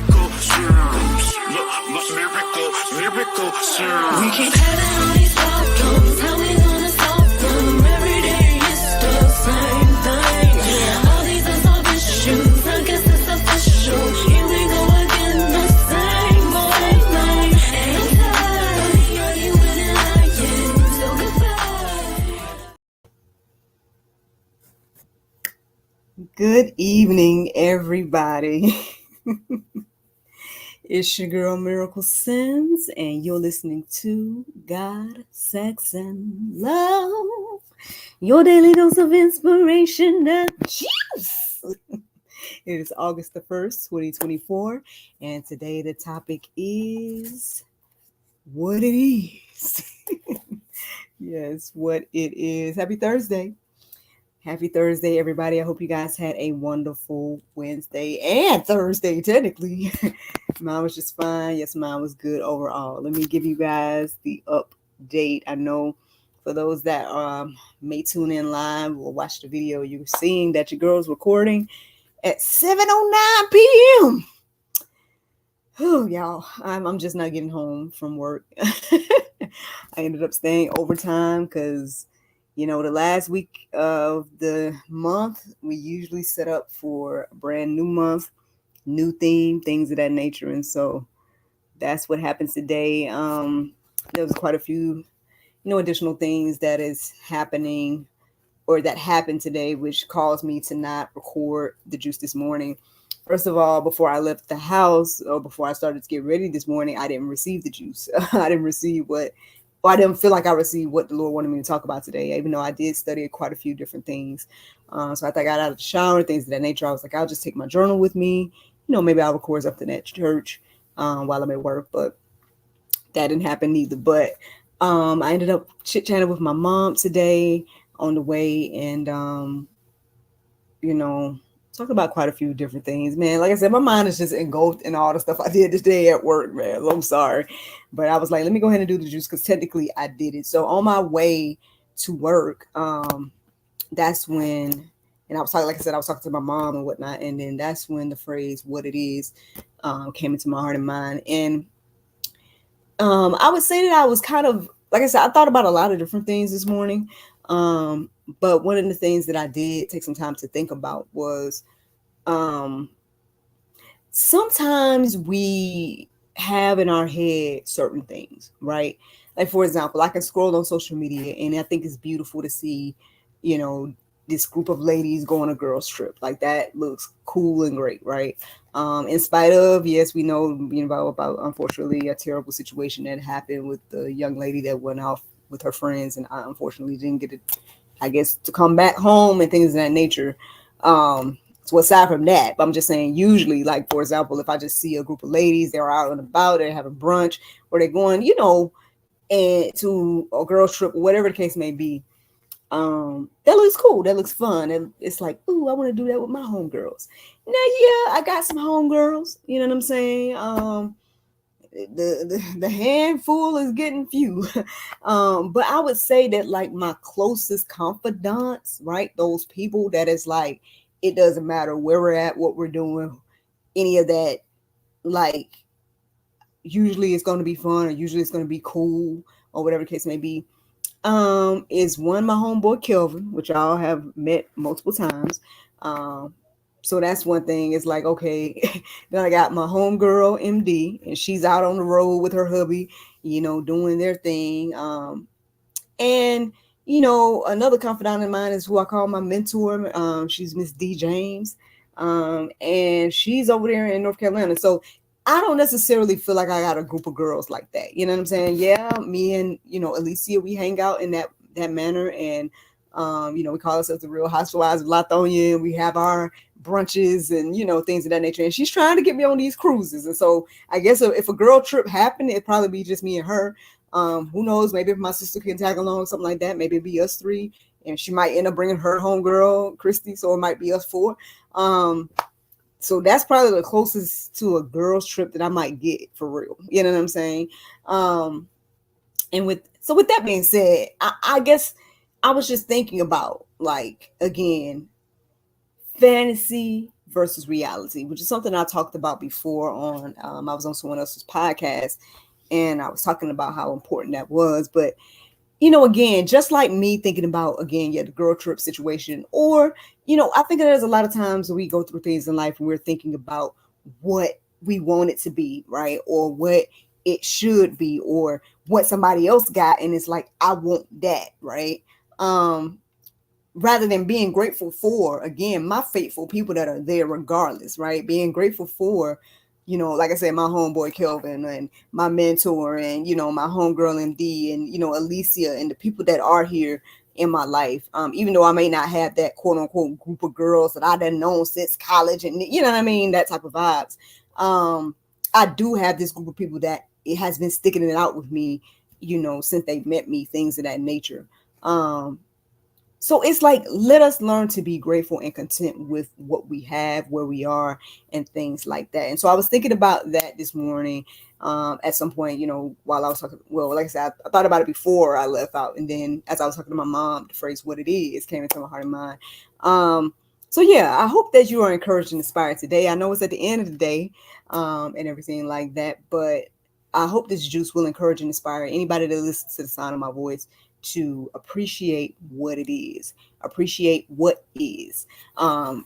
miracle serums. Miracle serums. We keep having all these problems. How we gonna solve them? Every day it's the same thing. All these unsolved issues, I guess it's official. Here we go again, the same old thing. And I'm tired of arguing and lying. So goodbye. Good evening, everybody. It's your girl Miracle Sims, and you're listening to God, Sex, and Love, your daily dose of inspiration and juice. It is August the 1st, 2024, and today the topic is what it is. Yes, what it is. Happy Thursday. Happy Thursday, everybody. I hope you guys had a wonderful Wednesday and Thursday, technically. Mine was just fine. Yes, mine was good overall. Let me give you guys the update. I know for those that may tune in live or watch the video, you're seeing that your girl's recording at 7:09 p.m. Oh, y'all, I'm just not getting home from work. I ended up staying overtime because the last week of the month, we usually set up for a brand new month, new theme, things of that nature. And so that's what happens today. There was quite a few, additional things that is happening or that happened today, which caused me to not record the juice this morning. First of all, before I left the house or before I started to get ready this morning, I didn't receive the juice. I didn't feel like I received what the Lord wanted me to talk about today, even though I did study quite a few different things. So I got out of the shower, things of that nature. I was like, I'll just take my journal with me. Maybe I'll record something at church while I'm at work, but that didn't happen either. But I ended up chit-chatting with my mom today on the way and, talk about quite a few different things, man. Like I said, my mind is just engulfed in all the stuff I did today at work, man. I'm sorry. But I was like, let me go ahead and do the juice because technically I did it. So on my way to work, that's when, and I was talking to my mom and whatnot. And then that's when the phrase, what it is, came into my heart and mind. And I would say that I was kind of, like I said, I thought about a lot of different things this morning. But one of the things that I did take some time to think about was sometimes we have in our head certain things, right? Like, for example, I can scroll on social media and I think it's beautiful to see, this group of ladies go on a girls trip. Like, that looks cool and great, right? In spite of, yes, we know, about unfortunately a terrible situation that happened with the young lady that went off with her friends and I unfortunately didn't get it, I guess, to come back home and things of that nature. So aside from that, but I'm just saying, usually, like, for example, if I just see a group of ladies, they're out and about, they're having brunch, or they're going, and to a girls trip, whatever the case may be, that looks cool. That looks fun. And it's like, ooh, I want to do that with my homegirls. Now, yeah, I got some homegirls, you know what I'm saying? The handful is getting few. But I would say that, like, my closest confidants, right? Those people that is like, it doesn't matter where we're at, what we're doing, any of that, like, usually it's going to be fun or usually it's going to be cool or whatever the case may be. Is one, my homeboy Kelvin, which y'all have met multiple times. So that's one thing. It's like, okay, then I got my homegirl MD, and she's out on the road with her hubby, doing their thing. And another confidant in mine is who I call my mentor. She's Miss D James, and she's over there in North Carolina. So I don't necessarily feel like I got a group of girls like that. You know what I'm saying? Yeah, me and Alicia, we hang out in that manner, and we call ourselves the Real Housewives of Latonia, and we have our brunches and things of that nature. And she's trying to get me on these cruises, and so I guess if a girl trip happened, it'd probably be just me and her. Who knows? Maybe if my sister can tag along, something like that, maybe it'd be us three, and she might end up bringing her homegirl Christy, so it might be us four. So that's probably the closest to a girls trip that I might get for real. You know what I'm saying? And with that being said, I guess I was just thinking about, like, again, fantasy versus reality, which is something I talked about before on, I was on someone else's podcast, and I was talking about how important that was. But again, just like me thinking about, again, yeah, the girl trip situation, or, I think there's a lot of times we go through things in life and we're thinking about what we want it to be, right? Or what it should be, or what somebody else got. And it's like, I want that, right? Rather than being grateful for, again, my faithful people that are there regardless, right? Being grateful for, like I said, my homeboy Kelvin and my mentor, and my homegirl MD, and Alicia, and the people that are here in my life. Even though I may not have that quote unquote group of girls that I done known since college, and you know what I mean, that type of vibes. I do have this group of people that it has been sticking it out with me, since they met me, things of that nature. So it's like, let us learn to be grateful and content with what we have, where we are, and things like that. And so I was thinking about that this morning, at some point, while I was talking. Well, like I said, I thought about it before I left out. And then as I was talking to my mom, the phrase "what it is" came into my heart and mind. So yeah, I hope that you are encouraged and inspired today. I know it's at the end of the day, and everything like that, but I hope this juice will encourage and inspire anybody that listens to the sound of my voice to appreciate what it is, appreciate what is,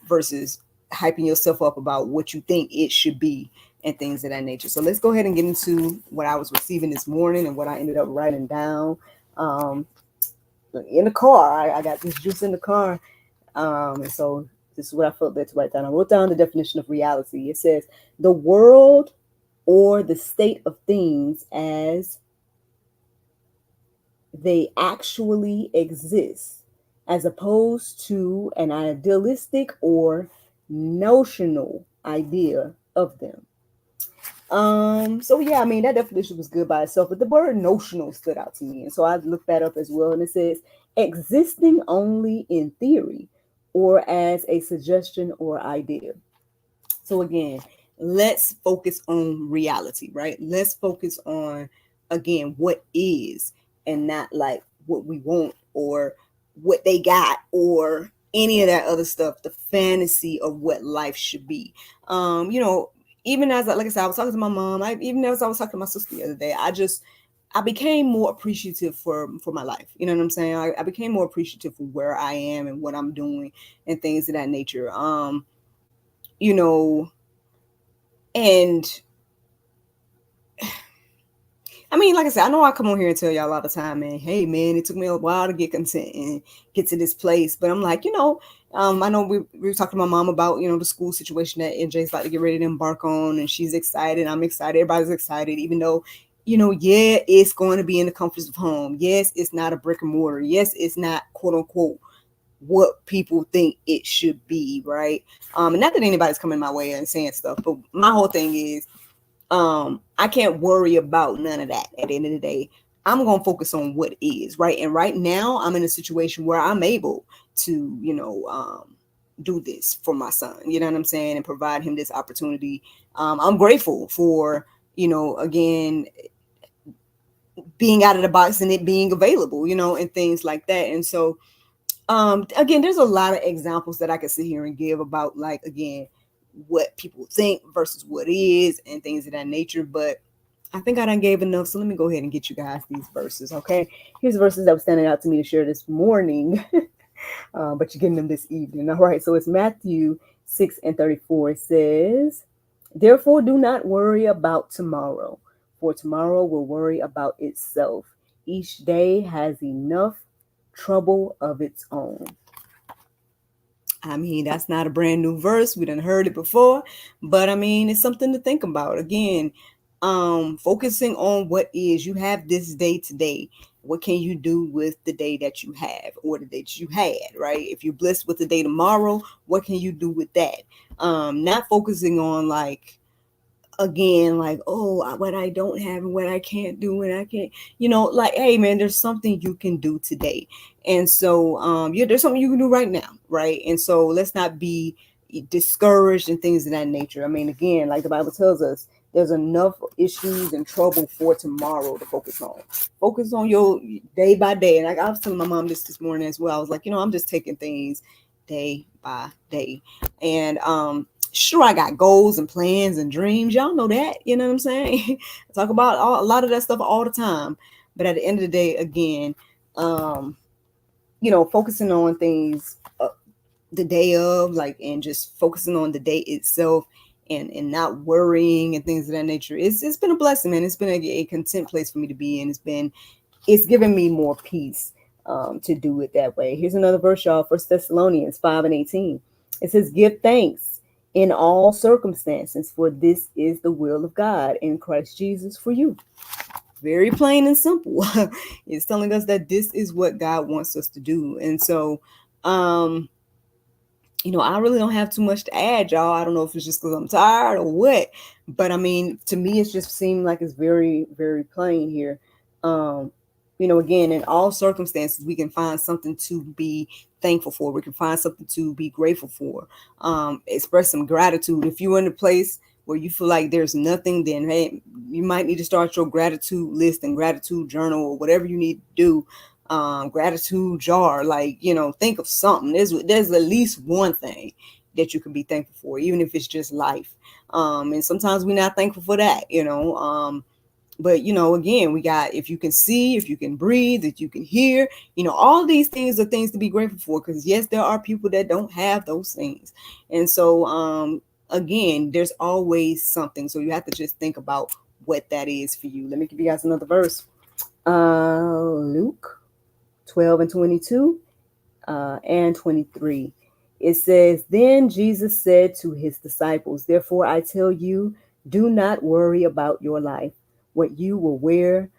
versus hyping yourself up about what you think it should be and things of that nature. So let's go ahead and get into what I was receiving this morning and what I ended up writing down in the car. I got this juice in the car. And so this is what I felt that to write down. I wrote down the definition of reality. It says, the world or the state of things as they actually exist, as opposed to an idealistic or notional idea of them. So yeah, I mean, that definition was good by itself, but the word notional stood out to me. And so I looked that up as well. And it says existing only in theory or as a suggestion or idea. So again, let's focus on reality, right? Let's focus on, again, what is, and not like what we want or what they got or any of that other stuff, the fantasy of what life should be. Even as, like I said, I was talking to my mom, even as I was talking to my sister the other day, I became more appreciative for my life. You know what I'm saying? I became more appreciative for where I am and what I'm doing and things of that nature. And I mean, like I said, I know I come on here and tell y'all all the time, man, hey, man, it took me a while to get content and get to this place. But I'm like, I know we were talking to my mom about, the school situation that NJ's about to get ready to embark on. And she's excited. I'm excited. Everybody's excited, even though, yeah, it's going to be in the comforts of home. Yes, it's not a brick and mortar. Yes, it's not, quote unquote, what people think it should be, right? And not that anybody's coming my way and saying stuff, but my whole thing is, I can't worry about none of that at the end of the day. I'm going to focus on what is, right? And right now I'm in a situation where I'm able to, do this for my son, you know what I'm saying? And provide him this opportunity. I'm grateful for, again, being out of the box and it being available, and things like that. And so, again, there's a lot of examples that I could sit here and give about, like, again, what people think versus what is and things of that nature. But I think I done gave enough. So let me go ahead and get you guys these verses. Okay. Here's the verses that were standing out to me to share this morning, but you're getting them this evening. All right. So it's Matthew 6:34. It says, therefore do not worry about tomorrow, for tomorrow will worry about itself. Each day has enough trouble of its own. I mean, that's not a brand new verse. We done heard it before, but I mean, it's something to think about. Again, focusing on what is. You have this day today. What can you do with the day that you have or the day that you had, right? If you're blessed with the day tomorrow, what can you do with that? Not focusing on, like, again, like, oh, what I don't have and what I can't do and I can't, like, hey, man, there's something you can do today. And so there's something you can do right now, right? And so let's not be discouraged and things of that nature. I mean, again, like the Bible tells us, there's enough issues and trouble for tomorrow to focus on. Focus on your day by day. And like I was telling my mom this morning as well. I was like, I'm just taking things day by day. And Sure, I got goals and plans and dreams. Y'all know that. You know what I'm saying? I talk about a lot of that stuff all the time. But at the end of the day, again, um, focusing on things the day of, like, and just focusing on the day itself, and not worrying and things of that nature. It's been a blessing, man. It's been a content place for me to be in. It's given me more peace to do it that way. Here's another verse, y'all. 1 Thessalonians 5:18. It says, "Give thanks in all circumstances, for this is the will of God in Christ Jesus for you." Very plain and simple. It's telling us that this is what God wants us to do. And so, I really don't have too much to add, y'all. I don't know if it's just because I'm tired or what, but I mean, to me, it's just seemed like it's very, very plain here. Again, in all circumstances, we can find something to be thankful for. We can find something to be grateful for. Express some gratitude. If you're in a place where you feel like there's nothing, then hey, you might need to start your gratitude list and gratitude journal or whatever you need to do. Gratitude jar, like, think of something. There's at least one thing that you can be thankful for, even if it's just life. And sometimes we're not thankful for that, but again, we got, if you can see, if you can breathe, if you can hear, all these things are things to be grateful for, because yes, there are people that don't have those things. And so again, there's always something, so you have to just think about what that is for you. Let me give you guys another verse. Luke 12:22 and 23. It says, "Then Jesus said to his disciples, 'Therefore I tell you, do not worry about your life, what you will wear,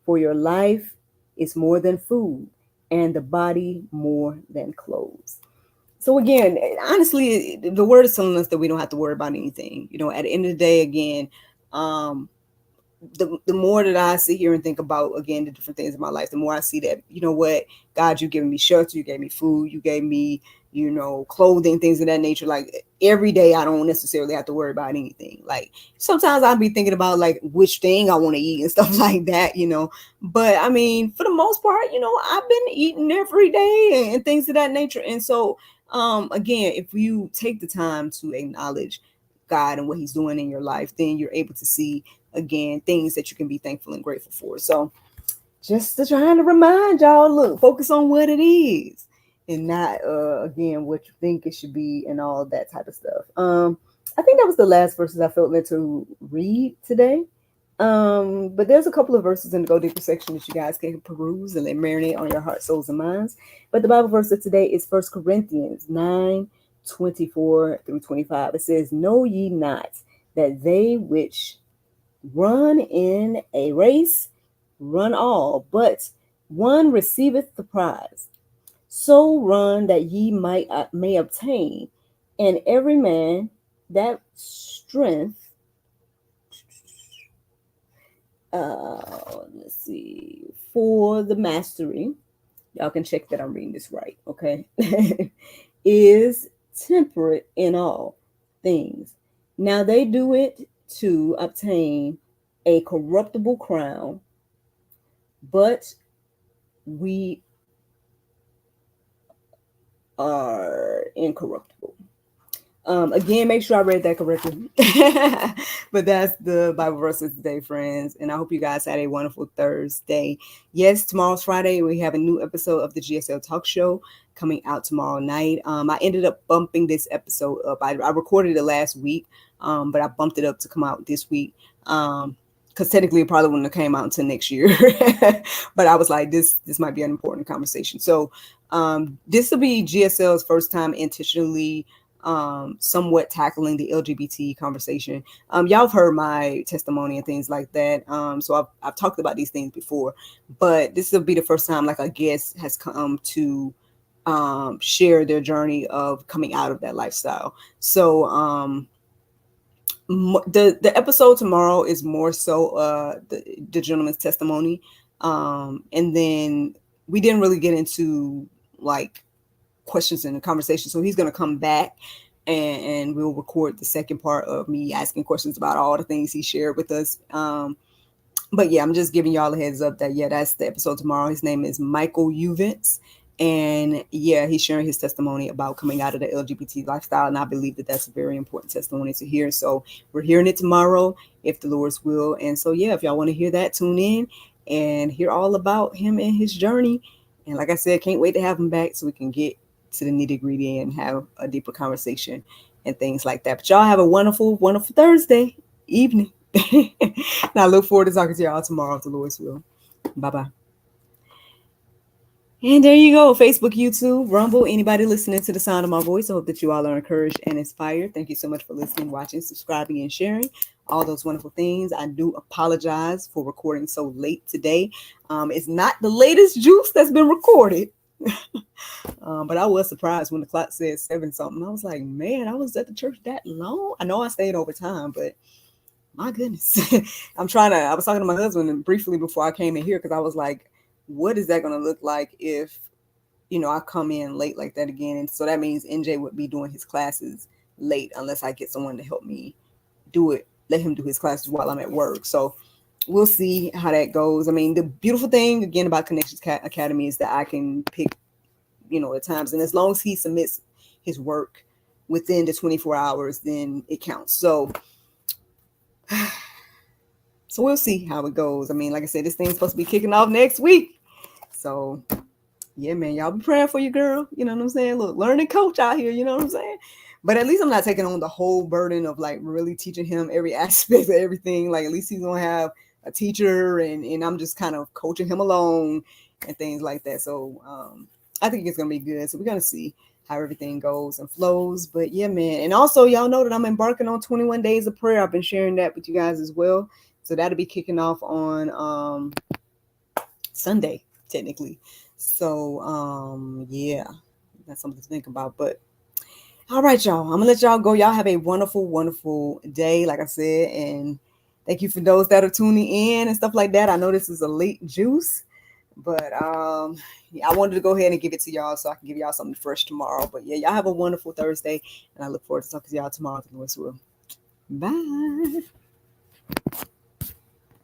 for your life is more than food, and the body more than clothes.'" So again, honestly, the word is telling us that we don't have to worry about anything. At the end of the day, again, the more that I sit here and think about, again, the different things in my life, the more I see that, what, God, you've given me shelter, you gave me food, you gave me, clothing, things of that nature. Like, every day I don't necessarily have to worry about anything. Like, sometimes I'll be thinking about like which thing I want to eat and stuff like that, but I mean, for the most part, I've been eating every day and things of that nature. And so again, if you take the time to acknowledge God and what he's doing in your life, then you're able to see, again, things that you can be thankful and grateful for. So just trying to remind y'all, look, focus on what it is and not again what you think it should be and all that type of stuff. I think that was the last verses I felt led to read today. But there's a couple of verses in the Go Deeper section that you guys can peruse and let marinate on your heart, souls, and minds. But the Bible verse of today is 1 Corinthians 9:24 through 25. It says, "Know ye not that they which run in a race run all, but one receiveth the prize? So run that ye may obtain, and every man that strength." Let's see, "for the mastery," y'all can check that I'm reading this right, okay, "is temperate in all things. Now they do it to obtain a corruptible crown, but we are incorruptible." Again, make sure I read that correctly. But that's the Bible verses today, friends. And I hope you guys had a wonderful Thursday. Yes, tomorrow's Friday. We have a new episode of the GSL Talk Show coming out tomorrow night. I ended up bumping this episode up. I recorded it last week, but I bumped it up to come out this week. Because technically it probably wouldn't have came out until next year. But I was like, this might be an important conversation. So this will be GSL's first time intentionally somewhat tackling the LGBT conversation. Y'all have heard my testimony and things like that. So I've talked about these things before, but this will be the first time like a guest has come to share their journey of coming out of that lifestyle. So the episode tomorrow is more so the gentleman's testimony, and then we didn't really get into like questions in the conversation, so he's going to come back and we'll record the second part of me asking questions about all the things he shared with us. But yeah, I'm just giving y'all a heads up that that's the episode tomorrow. His name is Michael Uvitz, And yeah, he's sharing his testimony about coming out of the LGBT lifestyle. And I believe that that's a very important testimony to hear. So we're hearing it tomorrow, if the Lord's will. And so, yeah, if y'all want to hear that, tune in and hear all about him and his journey. And like I said, can't wait to have him back so we can get to the nitty gritty and have a deeper conversation and things like that. But y'all have a wonderful, wonderful Thursday evening. And I look forward to talking to y'all tomorrow, if the Lord's will. Bye-bye. And there you go. Facebook, YouTube, Rumble, anybody listening to the sound of my voice. I hope that you all are encouraged and inspired. Thank you so much for listening, watching, subscribing, and sharing all those wonderful things. I do apologize for recording so late today. It's not the latest juice that's been recorded. But I was surprised when the clock said 7 something. I was like, man, I was at the church that long. I know I stayed over time, but my goodness. I was talking to my husband briefly before I came in here because I was like, what is that going to look like if, I come in late like that again? And so that means NJ would be doing his classes late unless I get someone to help me let him do his classes while I'm at work. So we'll see how that goes. I mean, the beautiful thing again about Connections Academy is that I can pick, the times. And as long as he submits his work within the 24 hours, then it counts. So we'll see how it goes. I mean, like I said, this thing's supposed to be kicking off next week. So, yeah, man, y'all be praying for your girl. You know what I'm saying? Look, learning coach out here. You know what I'm saying? But at least I'm not taking on the whole burden of like really teaching him every aspect of everything. Like at least he's going to have a teacher and I'm just kind of coaching him along and things like that. So I think it's going to be good. So we're going to see how everything goes and flows. But yeah, man. And also y'all know that I'm embarking on 21 days of prayer. I've been sharing that with you guys as well. So that'll be kicking off on Sunday, technically. So yeah, that's something to think about. But all right, y'all, I'm gonna let y'all go. Y'all have a wonderful, wonderful day, like I said, and thank you for those that are tuning in and stuff like that. I know this is a late juice, but yeah, I wanted to go ahead and give it to y'all so I can give y'all something fresh tomorrow. But yeah, y'all have a wonderful Thursday, and I look forward to talking to y'all tomorrow. Bye.